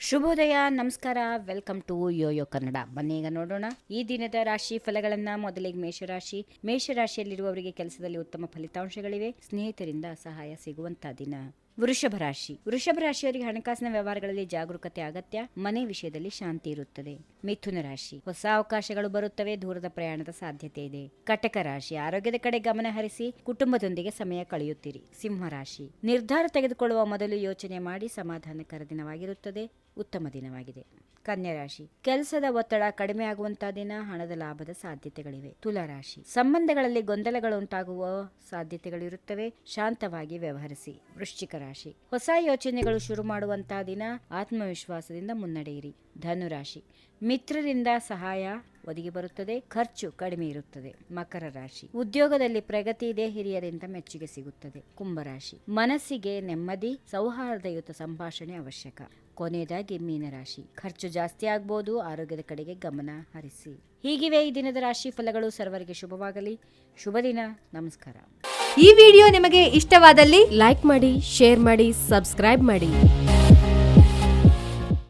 ಶುಭೋದಯ, ನಮಸ್ಕಾರ, welcome to Yoyo Kannada. ಬನ್ನಿ ಈಗ ನೋಡೋಣ ಈ ದಿನದ ರಾಶಿ ಫಲಗಳನ್ನ. ಮೊದಲಿಗೆ ಮೇಷರಾಶಿಯಲ್ಲಿರುವವರಿಗೆ ಕೆಲಸದಲ್ಲಿ ಉತ್ತಮ ಫಲಿತಾಂಶಗಳಿವೆ. ಸ್ನೇಹಿತರಿಂದ ಸಹಾಯ ಸಿಗುವಂತಹ ದಿನ. ವೃಷಭ ರಾಶಿಯವರಿಗೆ ಹಣಕಾಸಿನ ವ್ಯವಹಾರಗಳಲ್ಲಿ ಜಾಗರೂಕತೆ ಅಗತ್ಯ. ಮನೆ ವಿಷಯದಲ್ಲಿ ಶಾಂತಿ ಇರುತ್ತದೆ. ಮಿಥುನ ರಾಶಿ, ಹೊಸ ಅವಕಾಶಗಳು ಬರುತ್ತವೆ. ದೂರದ ಪ್ರಯಾಣದ ಸಾಧ್ಯತೆ ಇದೆ. ಕಟಕ ರಾಶಿ, ಆರೋಗ್ಯದ ಕಡೆ ಗಮನ ಹರಿಸಿ ಕುಟುಂಬದೊಂದಿಗೆ ಸಮಯ ಕಳೆಯುತ್ತೀರಿ. ಸಿಂಹ ರಾಶಿ, ನಿರ್ಧಾರ ತೆಗೆದುಕೊಳ್ಳುವ ಮೊದಲು ಯೋಚನೆ ಮಾಡಿ. ಸಮಾಧಾನಕರ ದಿನವಾಗಿರುತ್ತದೆ. ಉತ್ತಮ ದಿನವಾಗಿದೆ. ಕನ್ಯಾ ರಾಶಿ, ಕೆಲಸದ ಒತ್ತಡ ಕಡಿಮೆ ಆಗುವಂತಹ ದಿನ. ಹಣದ ಲಾಭದ ಸಾಧ್ಯತೆಗಳಿವೆ. ತುಲಾ ರಾಶಿ, ಸಂಬಂಧಗಳಲ್ಲಿ ಗೊಂದಲಗಳು ಉಂಟಾಗುವ ಸಾಧ್ಯತೆಗಳಿರುತ್ತವೆ. ಶಾಂತವಾಗಿ ವ್ಯವಹರಿಸಿ. ವೃಶ್ಚಿಕ ರಾಶಿ, ಹೊಸ ಯೋಚನೆಗಳು ಶುರು ಮಾಡುವಂತಹ ದಿನ. ಆತ್ಮವಿಶ್ವಾಸದಿಂದ ಮುನ್ನಡೆಯಿರಿ. ಧನು ರಾಶಿ, ಮಿತ್ರರಿಂದ ಸಹಾಯ ಒದಗಿ ಬರುತ್ತದೆ. ಖರ್ಚು ಕಡಿಮೆ ಇರುತ್ತದೆ. ಮಕರ ರಾಶಿ, ಉದ್ಯೋಗದಲ್ಲಿ ಪ್ರಗತಿ ಇದೆ. ಹಿರಿಯರಿಂದ ಮೆಚ್ಚುಗೆ ಸಿಗುತ್ತದೆ. ಕುಂಭರಾಶಿ, ಮನಸ್ಸಿಗೆ ನೆಮ್ಮದಿ. ಸೌಹಾರ್ದಯುತ ಸಂಭಾಷಣೆ ಅವಶ್ಯಕ. ಕೊನೆಯದಾಗಿ ಮೀನರಾಶಿ, ಖರ್ಚು ಜಾಸ್ತಿ ಆಗಬಹುದು. ಆರೋಗ್ಯದ ಕಡೆಗೆ ಗಮನ ಹರಿಸಿ. ಹೀಗಿವೆ ಈ ದಿನದ ರಾಶಿ ಫಲಗಳು. ಸರ್ವರಿಗೆ ಶುಭವಾಗಲಿ. ಶುಭ ದಿನ. ನಮಸ್ಕಾರ. ಈ ವಿಡಿಯೋ ನಿಮಗೆ ಇಷ್ಟವಾದಲ್ಲಿ ಲೈಕ್ ಮಾಡಿ, ಶೇರ್ ಮಾಡಿ, ಸಬ್ಸ್ಕ್ರೈಬ್ ಮಾಡಿ.